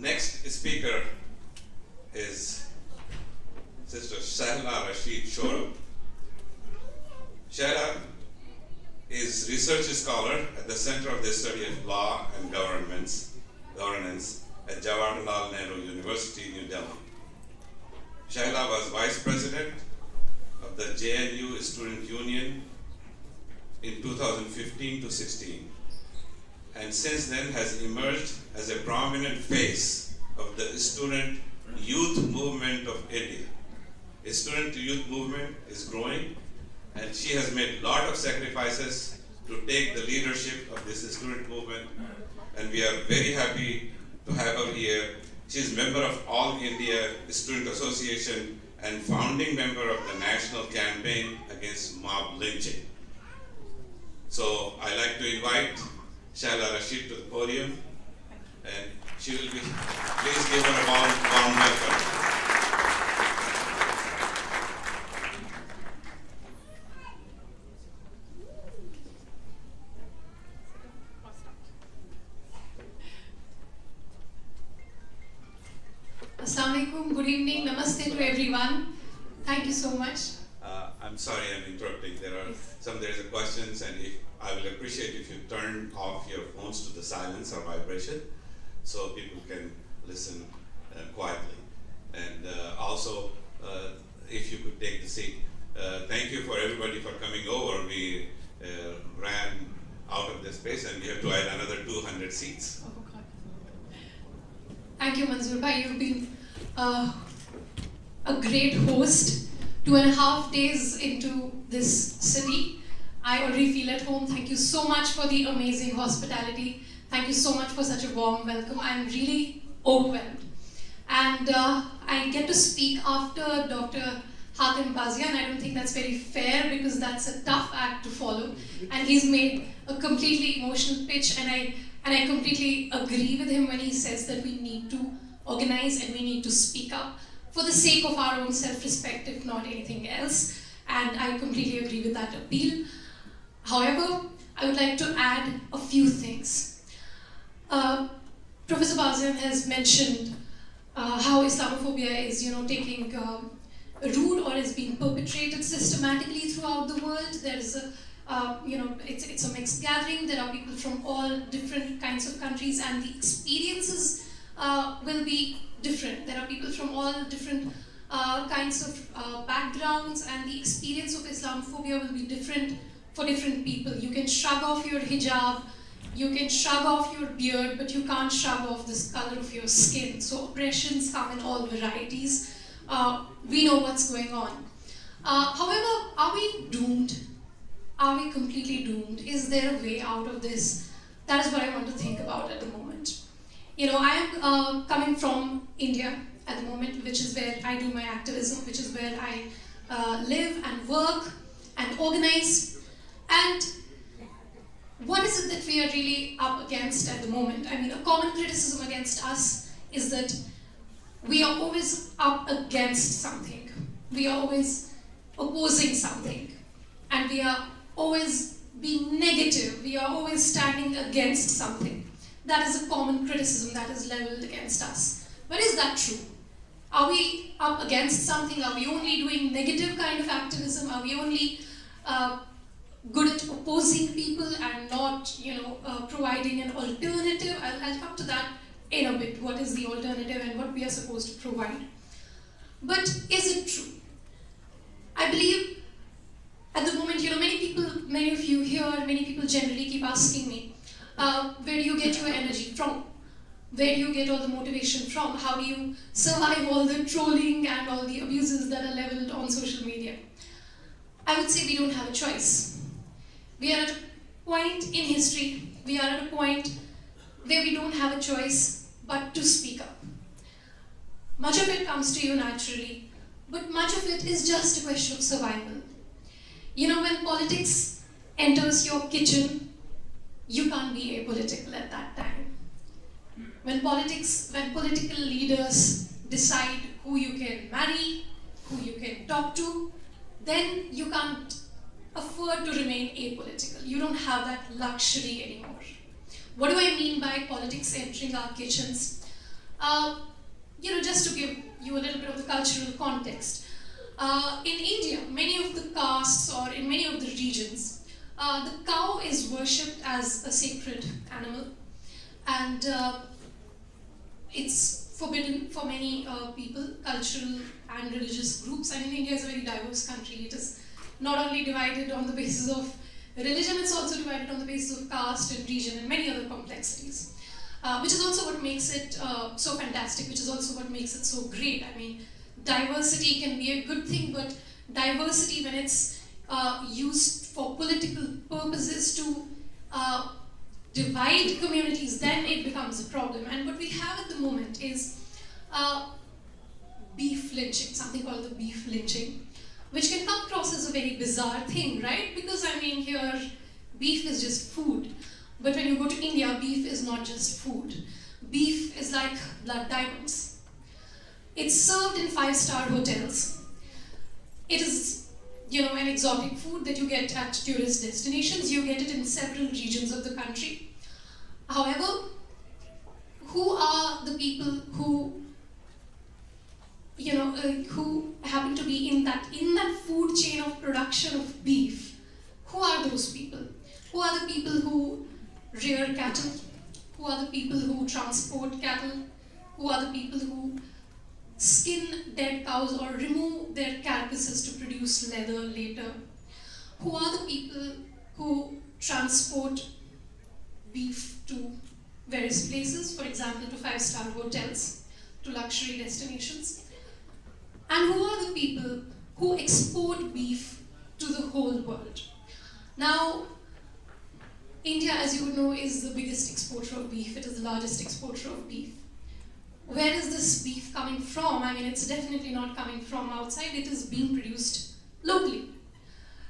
Next speaker is Sister Shehla Rashid Shehla. Shehla is research scholar at the Center of the Study of Law and Governance at Jawaharlal Nehru University, New Delhi. Shehla was Vice President of the JNU Student Union in 2015 to 16, and since then has emerged as a prominent face of the student youth movement of India. The student youth movement is growing, and she has made a lot of sacrifices to take the leadership of this student movement, and we are very happy to have her here. She is member of All India Student Association and founding member of the National Campaign Against Mob Lynching. So I like to invite Shehla Rashid to the podium, and she will be, please give her a warm welcome. Assalamu alaikum, good evening, namaste to everyone. Thank you so much. I'm sorry I'm interrupting. There's a questions, and I will appreciate if you turn off your phones to the silence or vibration so people can listen quietly. And also, if you could take the seat. Thank you for everybody for coming over. We ran out of this space and we have to add another 200 seats. Oh, God. Thank you, Manzoor bhai. You've been a great host. 2.5 days into this city, I already feel at home. Thank you so much for the amazing hospitality. Thank you so much for such a warm welcome. I'm really overwhelmed. And I get to speak after Dr. Hatim Bazia, and I don't think that's very fair because that's a tough act to follow. And he's made a completely emotional pitch, and I completely agree with him when he says that we need to organize and we need to speak up for the sake of our own self-respect, if not anything else. And I completely agree with that appeal. However, I would like to add a few things. Professor Bazia has mentioned how Islamophobia is, taking root or is being perpetrated systematically throughout the world. There is it's a mixed gathering. There are people from all different kinds of countries, and the experiences will be different. There are people from all different kinds of backgrounds, and the experience of Islamophobia will be different for different people. You can shrug off your hijab, you can shrug off your beard, but you can't shrug off the color of your skin. So oppressions come in all varieties. We know what's going on. However, are we doomed? Are we completely doomed? Is there a way out of this? That is what I want to think about at the moment. I am coming from India at the moment, which is where I do my activism, which is where I live and work and organize. And what is it that we are really up against at the moment? I mean, a common criticism against us is that we are always up against something. We are always opposing something. And we are always being negative. We are always standing against something. That is a common criticism that is leveled against us. But is that true? Are we up against something? Are we only doing negative kind of activism? Are we only good at opposing people and not, providing an alternative? I'll come to that in a bit. What is the alternative and what we are supposed to provide? But is it true? I believe at the moment, many of you here, many people generally keep asking me, where do you get your energy from? Where do you get all the motivation from? How do you survive all the trolling and all the abuses that are leveled on social media? I would say we don't have a choice. We are at a point in history, we are at a point where we don't have a choice but to speak up. Much of it comes to you naturally, but much of it is just a question of survival. When politics enters your kitchen, you can't be apolitical at that time. When political leaders decide who you can marry, who you can talk to, then you can't afford to remain apolitical. You don't have that luxury anymore. What do I mean by politics entering our kitchens? Just to give you a little bit of the cultural context. In India, many of the castes or in many of the regions, the cow is worshipped as a sacred animal, and it's forbidden for many people, cultural and religious groups. I mean, India is a very diverse country. It is not only divided on the basis of religion, it's also divided on the basis of caste and region and many other complexities, which is also what makes it so fantastic, which is also what makes it so great. I mean, diversity can be a good thing, but diversity, when it's used for political purposes to divide communities, then it becomes a problem. And what we have at the moment is beef lynching, something called the beef lynching, which can come across as a very bizarre thing, right? Because I mean, here, beef is just food. But when you go to India, beef is not just food. Beef is like blood diamonds. It's served in 5-star hotels. It is, an exotic food that you get at tourist destinations. You get it in several regions of the country. However, who are the people who who happen to be in that food chain of production of beef? Who are those people? Who are the people who rear cattle? Who are the people who transport cattle? Who are the people who skin dead cows or remove their carcasses to produce leather later? Who are the people who transport beef to various places, for example, to 5-star hotels, to luxury destinations? And who are the people who export beef to the whole world? Now, India, as you would know, is the biggest exporter of beef. It is the largest exporter of beef. Where is this beef coming from? I mean, it's definitely not coming from outside. It is being produced locally.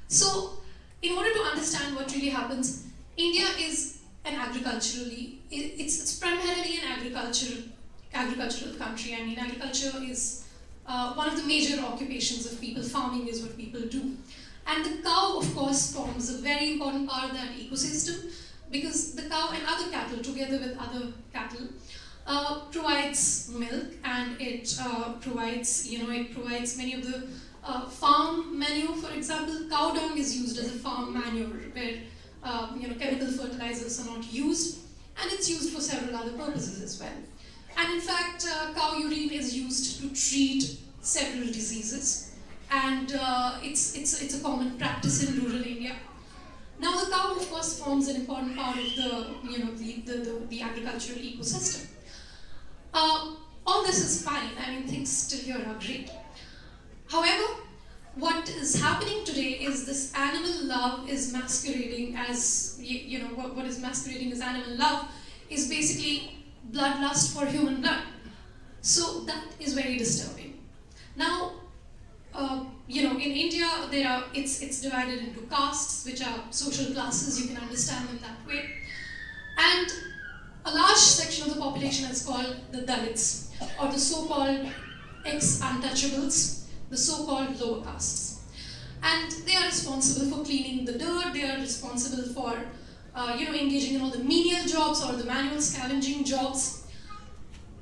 So, in order to understand what really happens, India is an it's primarily an agricultural country. I mean, agriculture is one of the major occupations of people. Farming is what people do. And the cow, of course, forms a very important part of that ecosystem, because the cow and other cattle, together with other cattle, provides milk, and it provides many of the farm manure. For example, cow dung is used as a farm manure, where chemical fertilizers are not used, and it's used for several other purposes as well. And in fact, cow urine is used to treat several diseases, and it's a common practice in rural India. Now, the cow, of course, forms an important part of the agricultural ecosystem. All this is fine. I mean, things still here are great. However, what is happening today is this animal love is masquerading as, what is masquerading as animal love is basically bloodlust for human blood. So that is very disturbing. Now, in India, it's divided into castes, which are social classes. You can understand them that way. And a large section of the population is called the Dalits, or the so-called ex-untouchables, the so-called lower castes. And they are responsible for cleaning the dirt. They are responsible for, engaging in all the menial jobs or the manual scavenging jobs.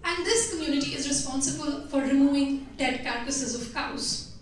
And this community is responsible for removing dead carcasses of cows.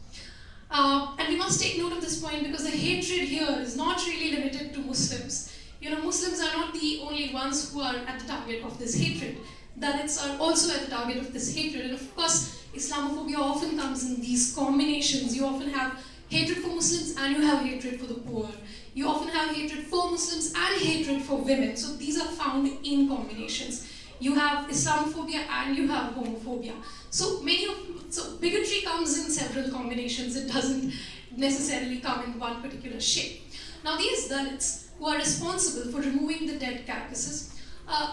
And we must take note of this point, because the hatred here is not really limited to Muslims. Muslims are not the only ones who are at the target of this hatred. Dalits are also at the target of this hatred. And of course, Islamophobia often comes in these combinations. You often have hatred for Muslims and you have hatred for the poor. You often have hatred for Muslims and hatred for women. So these are found in combinations. You have Islamophobia and you have homophobia. So bigotry comes in several combinations. It doesn't necessarily come in one particular shape. Now, these Dalits, who are responsible for removing the dead carcasses.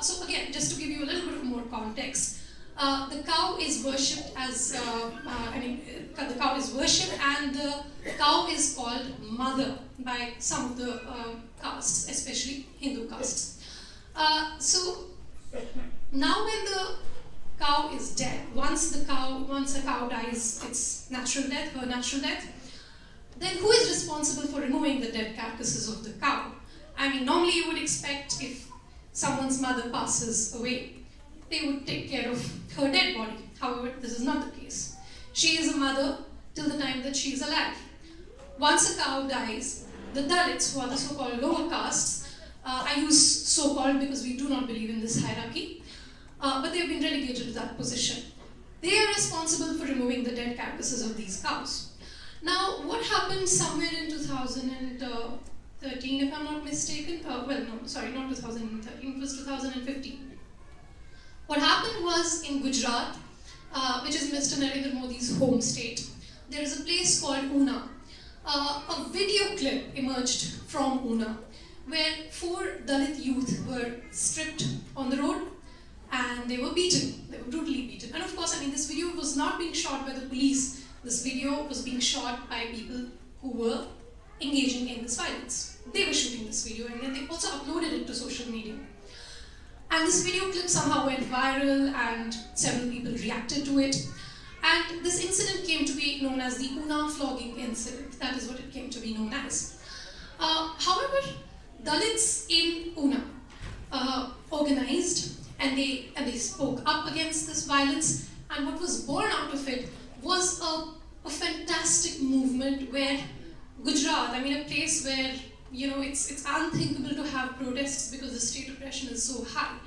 So again, just to give you a little bit of more context, the cow is worshipped as, the cow is worshipped, and the cow is called mother by some of the castes, especially Hindu castes. So now when the cow is dead, once a cow dies, its natural death, her natural death, then who is responsible for removing the dead carcasses of the cow? I mean, normally you would expect, if someone's mother passes away, they would take care of her dead body. However, this is not the case. She is a mother till the time that she is alive. Once a cow dies, the Dalits, who are the so-called lower castes, I use so-called because we do not believe in this hierarchy, but they have been relegated to that position. They are responsible for removing the dead carcasses of these cows. Now, what happened somewhere in 2013, if I'm not mistaken? Well, no, sorry, not 2013, it was 2015. What happened was in Gujarat, which is Mr. Narendra Modi's home state, there is a place called Una. A video clip emerged from Una where 4 Dalit youth were stripped on the road and they were beaten. They were brutally beaten. And of course, I mean, this video was not being shot by the police. This video was being shot by people who were engaging in this violence. They were shooting this video and then they also uploaded it to social media. And this video clip somehow went viral and several people reacted to it. And this incident came to be known as the Una flogging incident. That is what it came to be known as. However, Dalits in Una organized and they spoke up against this violence, and what was born out of it was a fantastic movement where Gujarat, I mean a place where it's unthinkable to have protests because the state oppression is so high.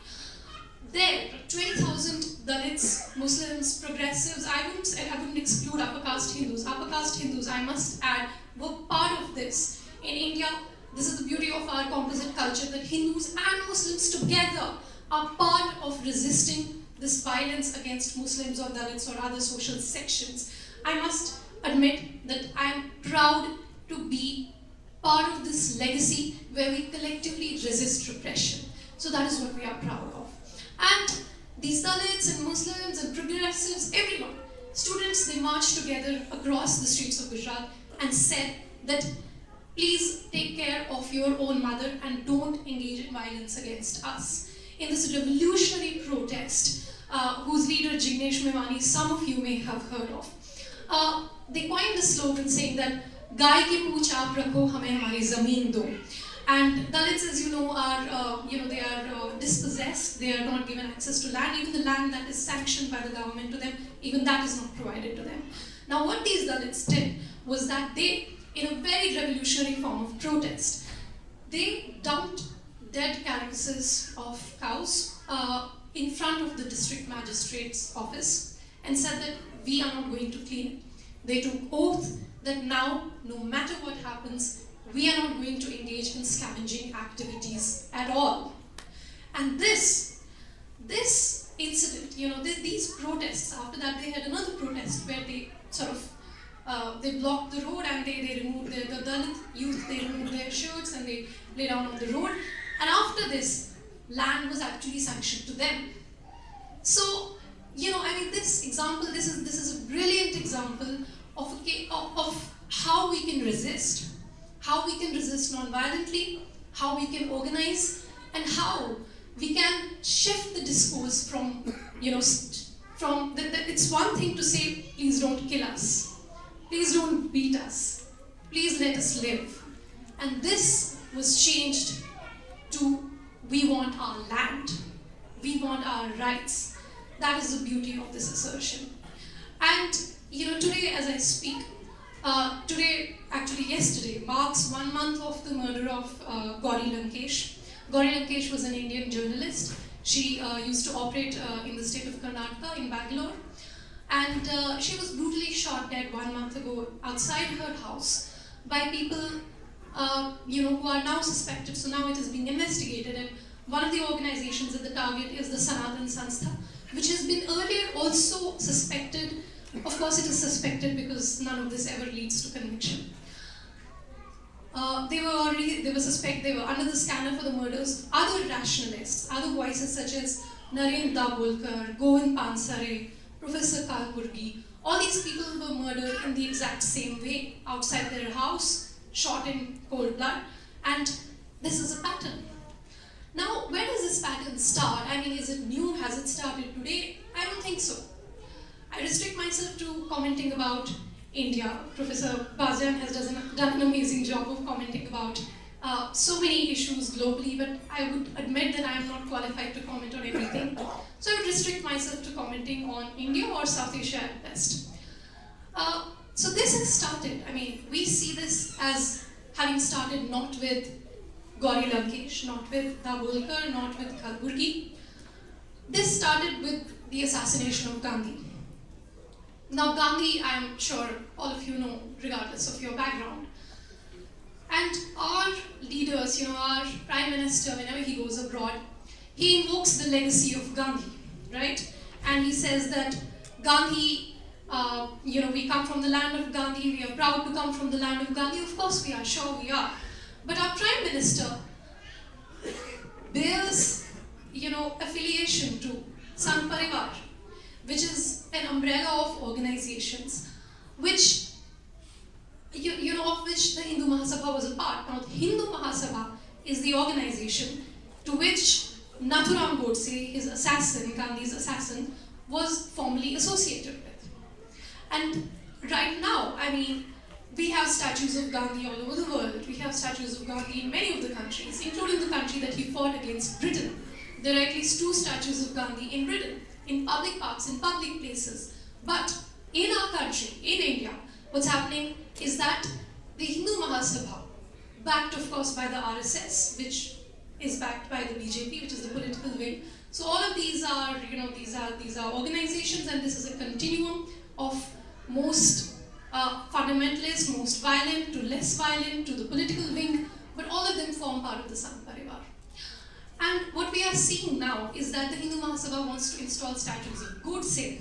There, 20,000 Dalits, Muslims, progressives, I wouldn't exclude upper caste Hindus. Upper caste Hindus, I must add, were part of this. In India, this is the beauty of our composite culture, that Hindus and Muslims together are part of resisting this violence against Muslims or Dalits or other social sections. I must admit that I am proud to be part of this legacy where we collectively resist repression. So that is what we are proud of. And these Dalits and Muslims and progressives, everyone, students, they marched together across the streets of Gujarat and said that please take care of your own mother and don't engage in violence against us. In this revolutionary protest, whose leader Jignesh Mewani, some of you may have heard of, they coined a slogan saying that "Gaay ki pooch aap rakho, hame hamari zameen do." And Dalits, as you know, are they are dispossessed. They are not given access to land. Even the land that is sanctioned by the government to them, even that is not provided to them. Now, what these Dalits did was that they, in a very revolutionary form of protest, they dumped dead carcasses of cows in front of the district magistrate's office and said that we are not going to clean it. They took oath that now, no matter what happens, we are not going to engage in scavenging activities at all. And this incident, these protests, after that they had another protest where they sort of, they blocked the road and they removed the Dalit youth, they removed their shirts and they lay down on the road. And after this, land was actually sanctioned to them. So, this example, this is a brilliant example of how we can resist. How we can resist non-violently, how we can organize, and how we can shift the discourse from it's one thing to say, please don't kill us, please don't beat us, please let us live. And this was changed to, we want our land, we want our rights. That is the beauty of this assertion. And today as I speak, yesterday marks 1 month of the murder of Gauri Lankesh. Gauri Lankesh was an Indian journalist. She used to operate in the state of Karnataka in Bangalore. And she was brutally shot dead 1 month ago outside her house by people who are now suspected. So now it is being investigated. And one of the organizations at the target is the Sanatan Sanstha, which has been earlier also suspected. Of course, it is suspected because none of this ever leads to conviction. They were under the scanner for the murders of other rationalists, other voices such as Narendra Dabholkar, Govind Pansare, Professor Kalburgi. All these people were murdered in the exact same way, outside their house, shot in cold blood, and this is a pattern. Now, where does this pattern start? I mean, is it new? Has it started today? I don't think so. I restrict myself to commenting about India. Professor Bazian has done an amazing job of commenting about so many issues globally, but I would admit that I am not qualified to comment on everything. So I would restrict myself to commenting on India or South Asia at best. So this has started, I mean, we see this as having started not with Gauri Lankesh, not with Dabholkar, not with Kalburgi. This started with the assassination of Gandhi. Now Gandhi, I am sure all of you know, regardless of your background. And our leaders, our Prime Minister, whenever he goes abroad, he invokes the legacy of Gandhi, right? And he says that Gandhi, we come from the land of Gandhi, we are proud to come from the land of Gandhi. Of course we are, sure we are. But our Prime Minister bears, affiliation to Sangh Parivar, which is an umbrella of organizations, which of which the Hindu Mahasabha was a part. Now, the Hindu Mahasabha is the organization to which Nathuram Godse, his assassin, Gandhi's assassin, was formerly associated with. And right now, I mean, we have statues of Gandhi all over the world. We have statues of Gandhi in many of the countries, including the country that he fought against, Britain. There are at least 2 statues of Gandhi in Britain, in public parks, in public places. But in our country, in India, what's happening is that the Hindu Mahasabha, backed of course by the RSS, which is backed by the BJP, which is the political wing. So all of these are, these are organizations, and this is a continuum of most fundamentalist, most violent to less violent to the political wing, but all of them form part of the Sangh Parivar. And what we are seeing now is that the Hindu Mahasabha wants to install statues of Godse,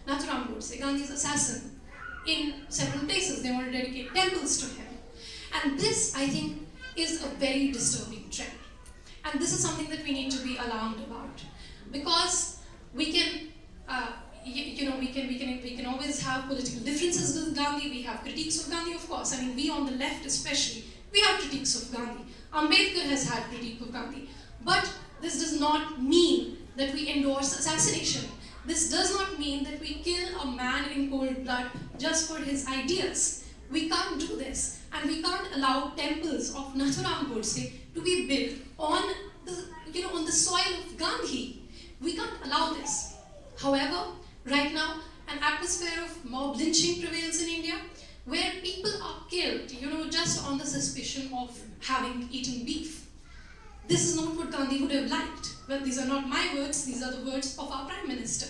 Nathuram Godse, Gandhi's assassin, in several places. They want to dedicate temples to him. And this, I think, is a very disturbing trend. And this is something that we need to be alarmed about. Because we can, we can always have political differences with Gandhi. We have critiques of Gandhi, of course. I mean, we on the left especially, we have critiques of Gandhi. Ambedkar has had critique of Gandhi. But this does not mean that we endorse assassination. This does not mean that we kill a man in cold blood just for his ideas. We can't do this, and we can't allow temples of Nathuram Godse to be built on the soil of Gandhi. We can't allow this. However, right now, an atmosphere of mob lynching prevails in India, where people are killed, just on the suspicion of having eaten beef. This is not what Gandhi would have liked. Well, these are not my words, these are the words of our Prime Minister.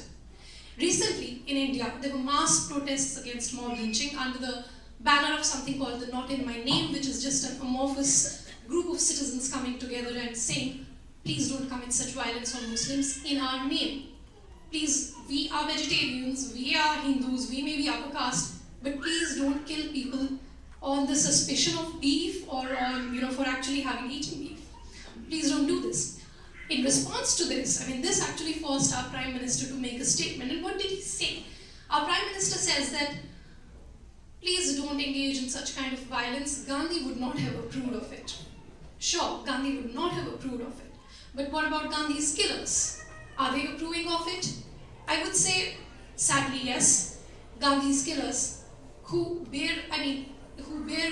Recently, in India, there were mass protests against mob lynching under the banner of something called the Not In My Name, which is just an amorphous group of citizens coming together and saying, please don't commit such violence on Muslims in our name. Please, we are vegetarians, we are Hindus, we may be upper caste, but please don't kill people on the suspicion of beef or on, for actually having eaten beef. Please don't do this. In response to this, this actually forced our Prime Minister to make a statement. And what did he say? Our Prime Minister says that, please don't engage in such kind of violence. Gandhi would not have approved of it. Sure, Gandhi would not have approved of it. But what about Gandhi's killers? Are they approving of it? I would say, sadly, yes. Gandhi's killers, who bear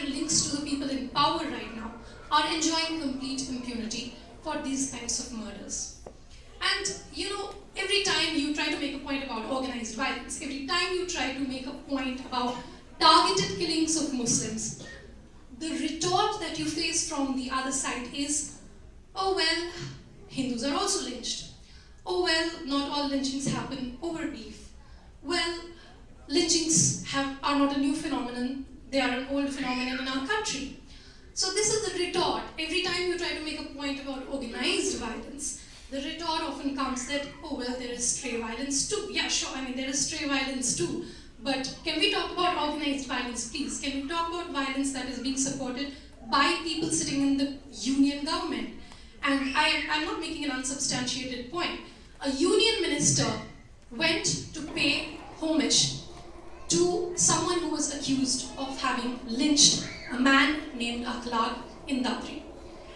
links to the people in power right now, are enjoying complete impunity for these kinds of murders. And, every time you try to make a point about organized violence, every time you try to make a point about targeted killings of Muslims, the retort that you face from the other side is, oh well, Hindus are also lynched. Oh well, not all lynchings happen over beef. Well, lynchings are not a new phenomenon, they are an old phenomenon in our country. So this is the retort. Every time you try to make a point about organized violence, the retort often comes that, oh well, there is stray violence too. Yeah, sure, there is stray violence too. But can we talk about organized violence, please? Can we talk about violence that is being supported by people sitting in the union government? And I'm not making an unsubstantiated point. A union minister went to pay homage to someone who was accused of having lynched a man named Akhlaq in Dadri.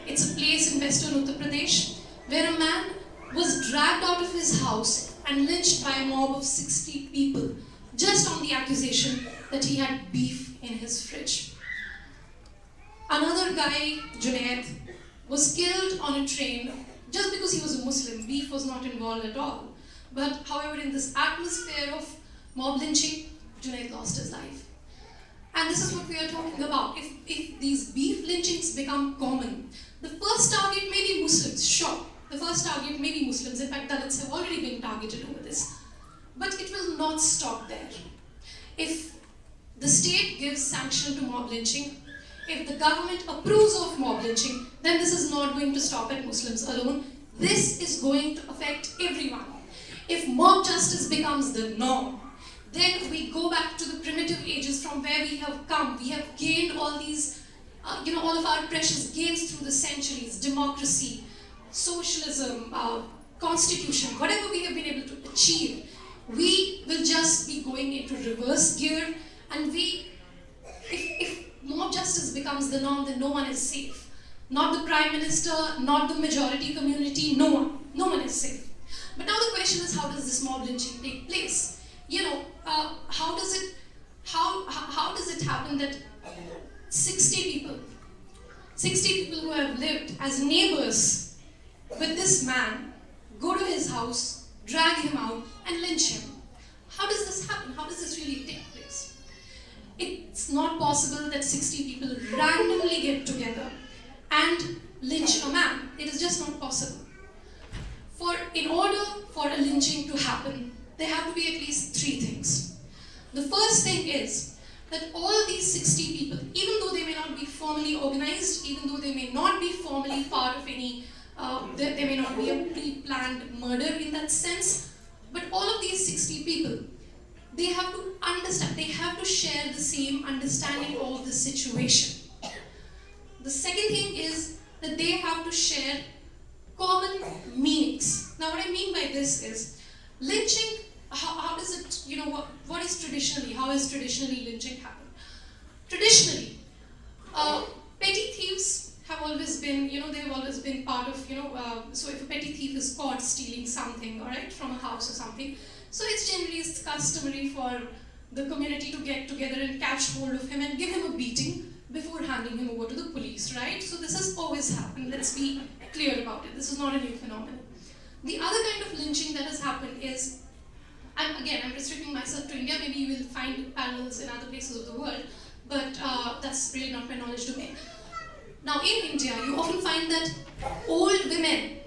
It's a place in western Uttar Pradesh where a man was dragged out of his house and lynched by a mob of 60 people just on the accusation that he had beef in his fridge. Another guy, Junaid, was killed on a train just because he was a Muslim. Beef was not involved at all. But however, in this atmosphere of mob lynching, Junaid lost his life. And this is what we are talking about. If these beef lynchings become common, the first target may be Muslims, sure. The first target may be Muslims. In fact, Dalits have already been targeted over this. But it will not stop there. If the state gives sanction to mob lynching, if the government approves of mob lynching, then this is not going to stop at Muslims alone. This is going to affect everyone. If mob justice becomes the norm, then we go back to the primitive ages from where we have come. We have gained all these, all of our precious gains through the centuries, democracy, socialism, constitution, whatever we have been able to achieve. We will just be going into reverse gear, and if mob justice becomes the norm, then no one is safe. Not the Prime Minister, not the majority community, no one. No one is safe. But now the question is, how does this mob lynching take place? How does it happen that 60 people who have lived as neighbors with this man go to his house, drag him out, and lynch him? How does this happen? How does this really take place? It's not possible that 60 people randomly get together and lynch a man. It is just not possible. In order for a lynching to happen, there have to be at least 3 things. The first thing is that all of these 60 people, even though they may not be formally organized, even though they may not be formally part of any, there may not be a pre-planned murder in that sense, but all of these 60 people, they have to understand, they have to share the same understanding of the situation. The second thing is that they have to share common meanings. Now what I mean by this is, lynching, how does it, what is traditionally, how has traditionally lynching happened? Traditionally, petty thieves have always been, they have always been part of, so if a petty thief is caught stealing something, all right, from a house or something, so it's customary for the community to get together and catch hold of him and give him a beating before handing him over to the police, right? So this has always happened. Let's be clear about it. This is not a new phenomenon. The other kind of lynching that has happened is, and again, I'm restricting myself to India, maybe you will find parallels in other places of the world, but that's really not my knowledge domain. Now in India, you often find that old women,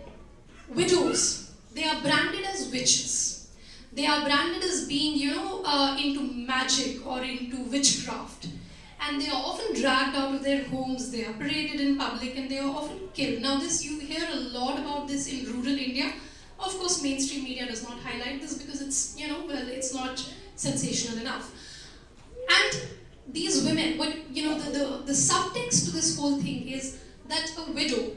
widows, they are branded as witches. They are branded as being, into magic or into witchcraft. And they are often dragged out of their homes, they are paraded in public, and they are often killed. Now you hear a lot about this in rural India. Of course, mainstream media does not highlight this because it's, it's not sensational enough. And these women, the subtext to this whole thing is that a widow,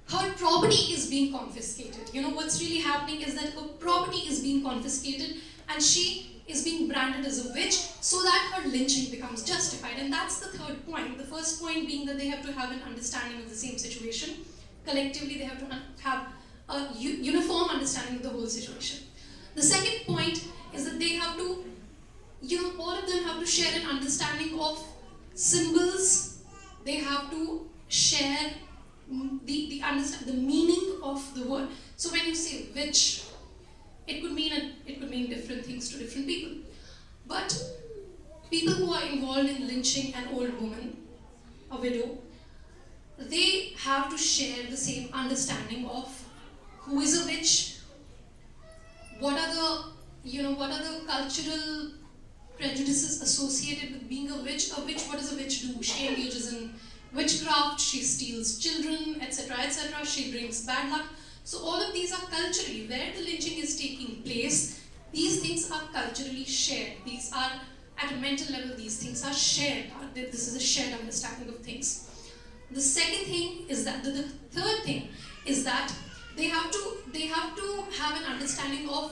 her property is being confiscated. What's really happening is that her property is being confiscated and she is being branded as a witch so that her lynching becomes justified. And that's the third point. The first point being that they have to have an understanding of the same situation. Collectively, they have to have a uniform understanding of the whole situation. The second point is that they have to, all of them have to share an understanding of symbols. They have to share the meaning of the word. So when you say witch, it could mean different things to different people. But people who are involved in lynching an old woman, a widow, they have to share the same understanding of who is a witch, what are the cultural prejudices associated with being a witch. What does a witch do? She engages in witchcraft, she steals children, etc., etc. She brings bad luck. So all of these are culturally, where the lynching is taking place, these things are culturally shared. These are, at a mental level, these things are shared. This is a shared understanding of things. The second thing is that, the third thing is that they have to have an understanding of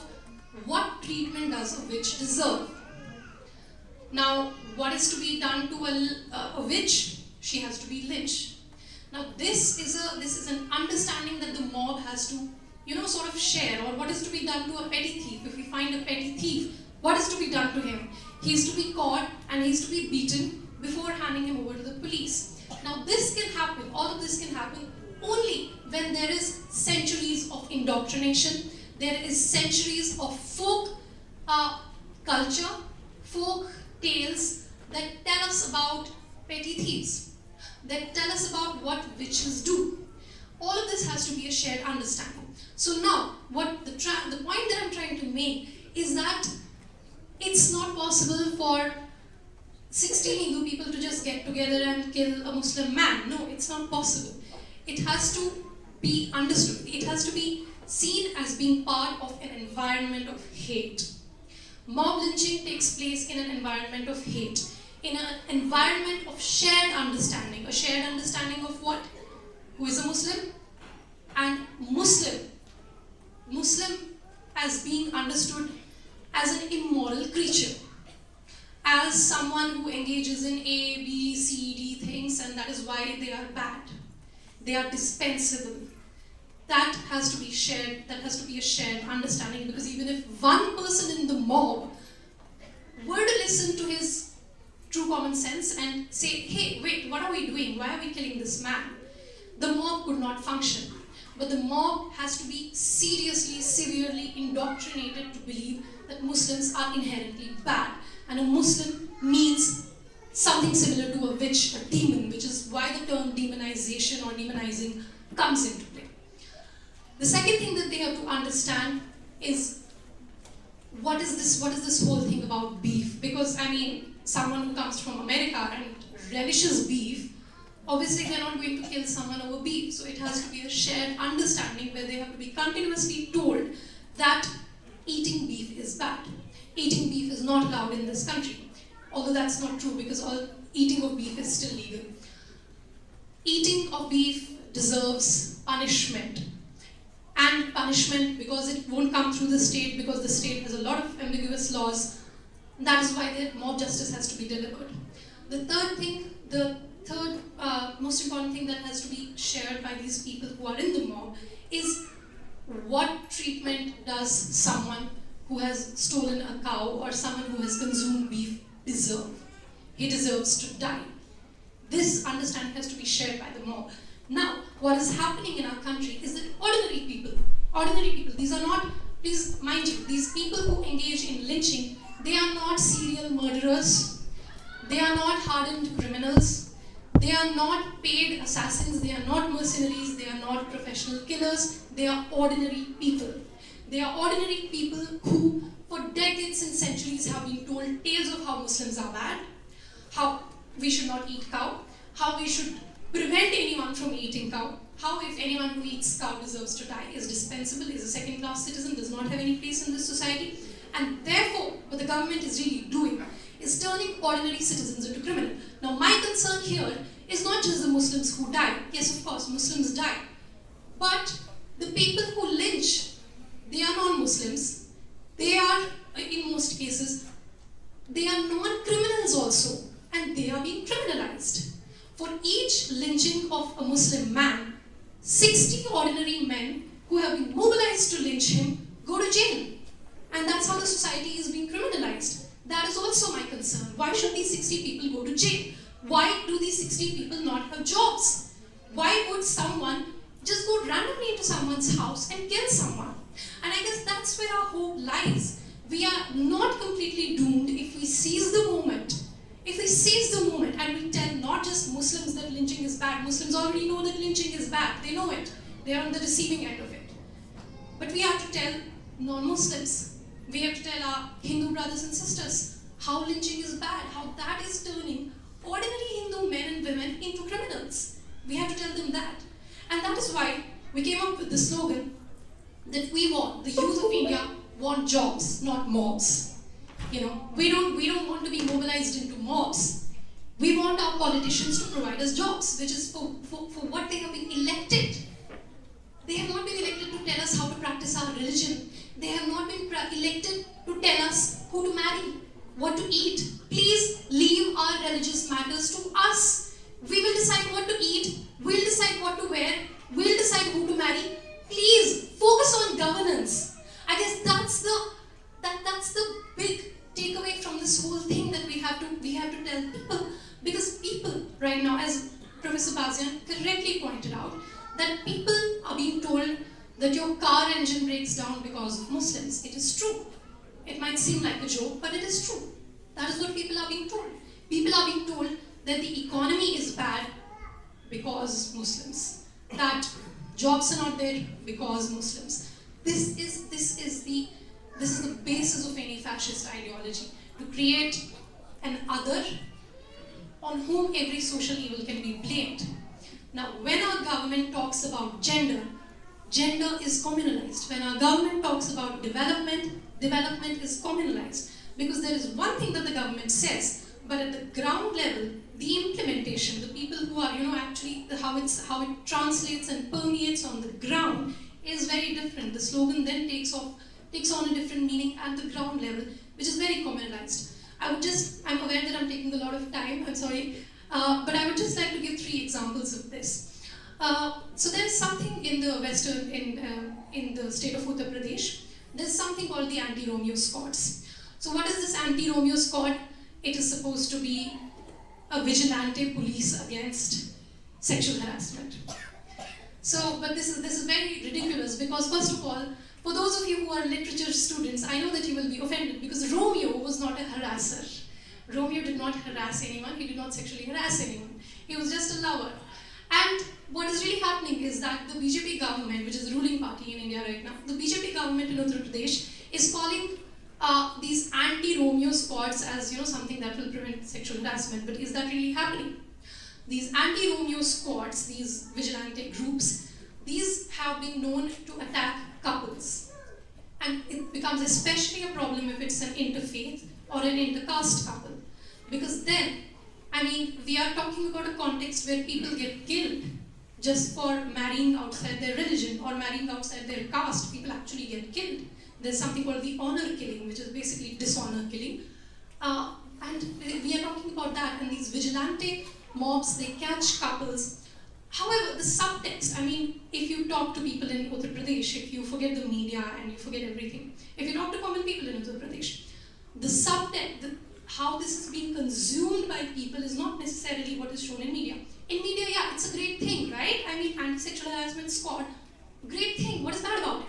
what treatment does a witch deserve. Now, what is to be done to a witch? She has to be lynched. Now, this is an understanding that the mob has to, sort of share. Or what is to be done to a petty thief? If we find a petty thief, what is to be done to him? He is to be caught and he is to be beaten before handing him over to the police. Now, this can happen. All of this can happen only when there is centuries of indoctrination, There is centuries of folk culture, folk tales that tell us about petty thieves, that tell us about what witches do. All of this has to be a shared understanding. So now, the point that I'm trying to make is that it's not possible for 60 Hindu people to just get together and kill a Muslim man. No, it's not possible. It has to be understood. It has to be seen as being part of an environment of hate. Mob lynching takes place in an environment of hate, in an environment of shared understanding. A shared understanding of what? Who is a Muslim? And Muslim as being understood as an immoral creature, as someone who engages in A, B, C, D things, and that is why they are bad. They are dispensable. That has to be shared, that has to be a shared understanding, because even if one person in the mob were to listen to his true common sense and say, hey, wait, what are we doing? Why are we killing this man? The mob could not function. But the mob has to be seriously, severely indoctrinated to believe that Muslims are inherently bad. And a Muslim means something similar to a witch, a demon, which is why the term demonization or demonizing comes into play. The second thing that they have to understand is what is this whole thing about beef? Because, I mean, someone who comes from America and relishes beef, obviously they're not going to kill someone over beef. So it has to be a shared understanding where they have to be continuously told that eating beef is bad. Eating beef is not allowed in this country. Although that's not true, because eating of beef is still legal. Eating of beef deserves punishment. And punishment, because it won't come through the state, because the state has a lot of ambiguous laws. That is why the mob justice has to be delivered. The third most important thing that has to be shared by these people who are in the mob is what treatment does someone who has stolen a cow or someone who has consumed beef deserve? He deserves to die. This understanding has to be shared by the mob. Now, what is happening in our country is that ordinary people, these are not, please mind you, these people who engage in lynching, they are not serial murderers, they are not hardened criminals, they are not paid assassins, they are not mercenaries, they are not professional killers, they are ordinary people. They are ordinary people who, for decades and centuries, have been told tales of how Muslims are bad, how we should not eat cow, how we should prevent anyone from eating cow, how if anyone who eats cow deserves to die, is dispensable, is a second-class citizen, does not have any place in this society. And therefore, what the government is really doing is turning ordinary citizens into criminals. Now, my concern here is not just the Muslims who die. Yes, of course, Muslims die. But the people who lynch, they are non-Muslims. They are, in most cases, they are non-criminals also. And they are being criminalized. For each lynching of a Muslim man, 60 ordinary men who have been mobilized to lynch him go to jail. And that's how the society is being criminalized. That is also my concern. Why should these 60 people go to jail? Why do these 60 people not have jobs? Why would someone just go randomly into someone's house and kill someone? And I guess that's where our hope lies. We are not completely doomed if we seize the moment. If we seize the moment and we tell not just Muslims that lynching is bad. Muslims already know that lynching is bad. They know it. They are on the receiving end of it. But we have to tell non-Muslims. We have to tell our Hindu brothers and sisters how lynching is bad, how that is turning ordinary Hindu men and women into criminals. We have to tell them that. And that is why we came up with the slogan that we want, the youth of India want jobs, not mobs. You know, we don't want to be mobilized into mobs. We want our politicians to provide us jobs, which is for what they have been elected. They have not been elected to tell us how to practice our religion. They have not been elected to tell us who to marry, what to eat. Please leave our religious matters to us. We will decide what to eat, we'll decide what to wear, we'll decide who to marry. Please focus on governance. I guess that's the big takeaway from this whole thing, that we have to tell people, because people right now, as Professor Bazian correctly pointed out, that people are being told that your car engine breaks down because of Muslims. It is true. It might seem like a joke, but it is true. That is what people are being told. People are being told that the economy is bad because Muslims. That jobs are not there because Muslims. This is the basis of any fascist ideology, to create an other on whom every social evil can be blamed. Now, when our government talks about gender, gender is communalized. When our government talks about development, development is communalized. Because there is one thing that the government says, but at the ground level, the implementation, the people who are, actually how it translates and permeates on the ground is very different. The slogan then takes on a different meaning at the ground level, which is very communalized. I'm aware that I'm taking a lot of time, I'm sorry, but I would just like to give 3 examples of this. So there's something in the in the state of Uttar Pradesh, there's something called the anti-Romeo squads. So what is this anti-Romeo squad? It is supposed to be a vigilante police against sexual harassment. So, but this is very ridiculous, because first of all, for those of you who are literature students, I know that you will be offended, because Romeo was not a harasser. Romeo did not harass anyone, he did not sexually harass anyone. He was just a lover. And what is really happening is that the BJP government, which is the ruling party in India right now, the BJP government in Uttar Pradesh is calling these anti-Romeo squads as something that will prevent sexual harassment. But is that really happening? These anti-Romeo squads, these vigilante groups, these have been known to attack couples. And it becomes especially a problem if it's an interfaith or an intercaste couple. Because then, we are talking about a context where people get killed just for marrying outside their religion or marrying outside their caste. People actually get killed. There's something called the honor killing, which is basically dishonor killing. And we are talking about that, and these vigilante mobs, they catch couples. However, the subtext, if you talk to people in Uttar Pradesh, if you forget the media and you forget everything, if you talk to common people in Uttar Pradesh, the subtext, how this is being consumed by people is not necessarily what is shown in media. In media, yeah, it's a great thing, right? Anti-sexual harassment squad, great thing, what is bad about it?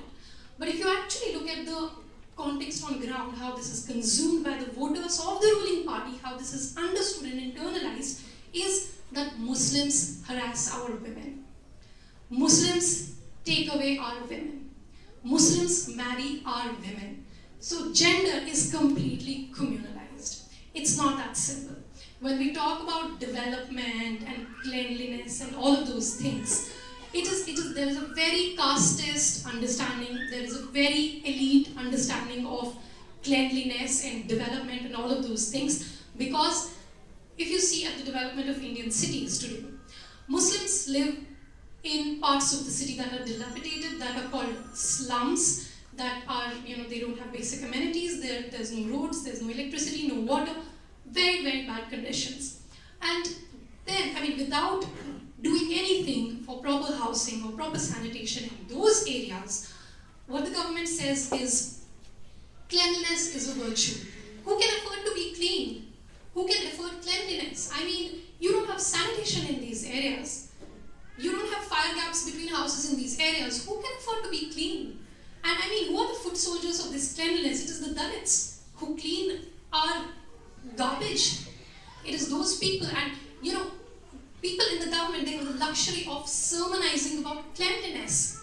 But if you actually look at the context on ground, how this is consumed by the voters of the ruling party, how this is understood and internalized, is that Muslims harass our women. Muslims take away our women. Muslims marry our women. So gender is completely communalized. It's not that simple. When we talk about development and cleanliness and all of those things, there is a very casteist understanding, there is a very elite understanding of cleanliness and development and all of those things, because if you see at the development of Indian cities today, Muslims live in parts of the city that are dilapidated, that are called slums, that are, they don't have basic amenities, there's no roads, there's no electricity, no water, very, very bad conditions. And then, without doing anything for proper housing or proper sanitation in those areas, what the government says is cleanliness is a virtue. Who can afford to be clean? Who can afford cleanliness? You don't have sanitation in these areas. You don't have fire gaps between houses in these areas. Who can afford to be clean? And who are the foot soldiers of this cleanliness? It is the Dalits who clean our garbage. It is those people, and people in the government, they have the luxury of sermonizing about cleanliness.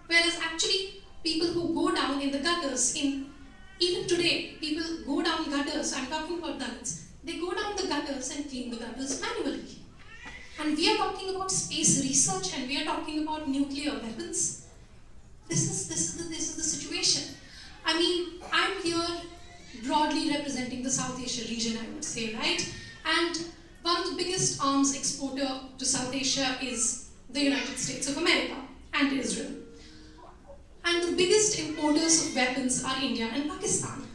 Whereas actually, people who go down in the gutters, even today, people go down gutters, I'm talking about Dalits, they go down the gutters and clean the gutters manually. And we are talking about space research, and we are talking about nuclear weapons. This is the situation. I'm here broadly representing the South Asia region, I would say, right? And one of the biggest arms exporter to South Asia is the United States of America and Israel. And the biggest importers of weapons are India and Pakistan.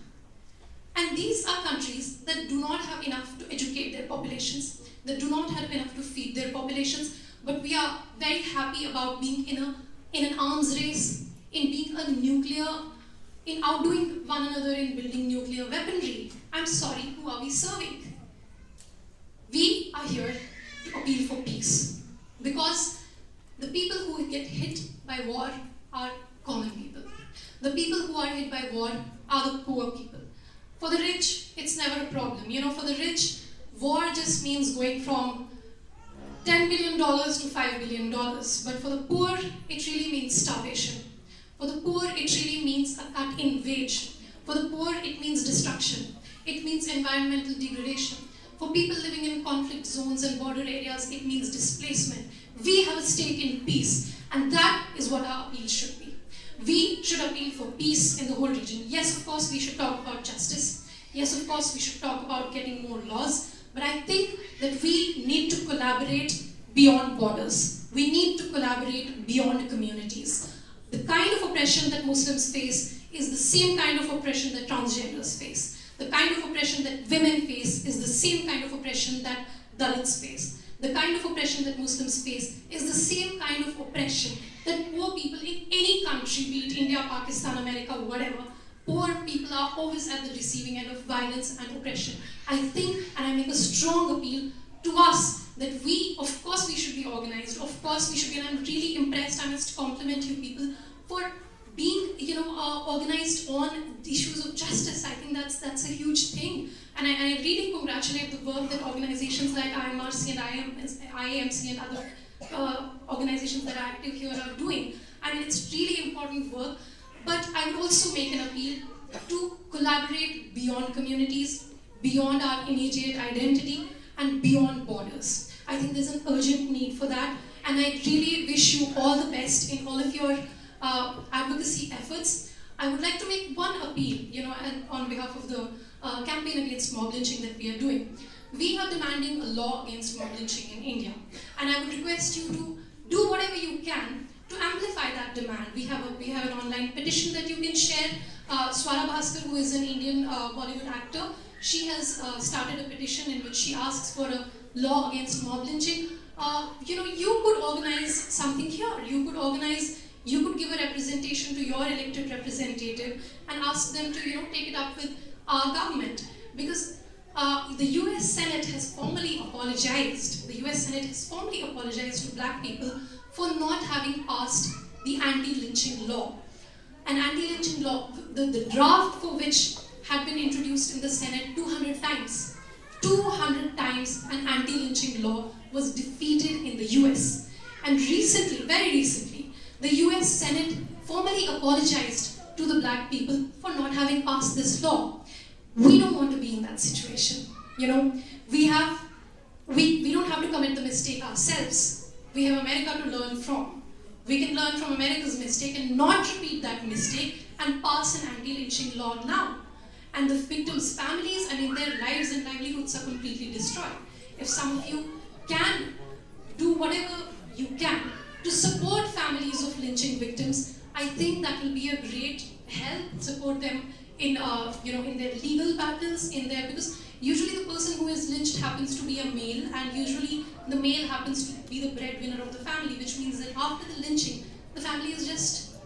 And these are countries that do not have enough to educate their populations, that do not have enough to feed their populations, but we are very happy about being in an arms race, in outdoing one another in building nuclear weaponry. I'm sorry, who are we serving? We are here to appeal for peace, because the people who get hit by war are common people. The people who are hit by war are the poor people. For the rich, it's never a problem. For the rich, war just means going from $10 billion to $5 billion. But for the poor, it really means starvation. For the poor, it really means a cut in wage. For the poor, it means destruction. It means environmental degradation. For people living in conflict zones and border areas, it means displacement. We have a stake in peace, and that is what our appeal should be. We should appeal for peace in the whole region. Yes, of course, we should talk about justice. Yes, of course, we should talk about getting more laws. But I think that we need to collaborate beyond borders. We need to collaborate beyond communities. The kind of oppression that Muslims face is the same kind of oppression that transgenders face. The kind of oppression that women face is the same kind of oppression that Dalits face. The kind of oppression that Muslims face is the same kind of oppression that poor people in any country, be it India, Pakistan, America, whatever, poor people are always at the receiving end of violence and oppression. I think, and I make a strong appeal to us, that we, of course we should be organized, of course we should be, and I'm really impressed, I must compliment you people for being, organized on issues of justice. I think that's a huge thing. And I really congratulate the work that organizations like IMRC and IAMC and other organizations that are active here are doing. I mean, it's really important work. But I would also make an appeal to collaborate beyond communities, beyond our immediate identity, and beyond borders. I think there's an urgent need for that, and I really wish you all the best in all of your advocacy efforts. I would like to make one appeal, and on behalf of the campaign against mob lynching that we are doing. We are demanding a law against mob lynching in India, and I would request you to do whatever you can to amplify that demand. We have an online petition that you can share. Swara Bhaskar, who is an Indian Bollywood actor, she has started a petition in which she asks for a law against mob lynching. You could organize something here. You could give a representation to your elected representative and ask them to, take it up with our government. Because the US Senate has formally apologized. The US Senate has formally apologized to black people for not having passed the anti-lynching law. An anti-lynching law, the draft for which had been introduced in the Senate 200 times. 200 times an anti-lynching law was defeated in the US. And recently, very recently, the US Senate formally apologized to the black people for not having passed this law. We don't want to be in that situation. We don't have to commit the mistake ourselves. We have America to learn from. We can learn from America's mistake and not repeat that mistake and pass an anti-lynching law now. And the victims' families, their lives and livelihoods are completely destroyed. If some of you can do whatever you can to support families of lynching victims, I think that will be a great help. Support them in their legal battles, because usually the person who is lynched happens to be a male, and usually the male happens to be the breadwinner of the family, which means that after the lynching, the family is just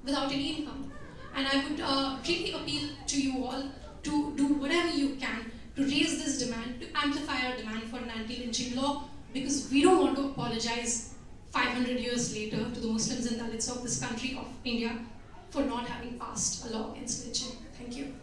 without any income. And I would really appeal to you all to do whatever you can to raise this demand, to amplify our demand for an anti-lynching law, because we don't want to apologize 500 years later to the Muslims and Dalits of this country, of India, for not having passed a law against lynching. Thank you.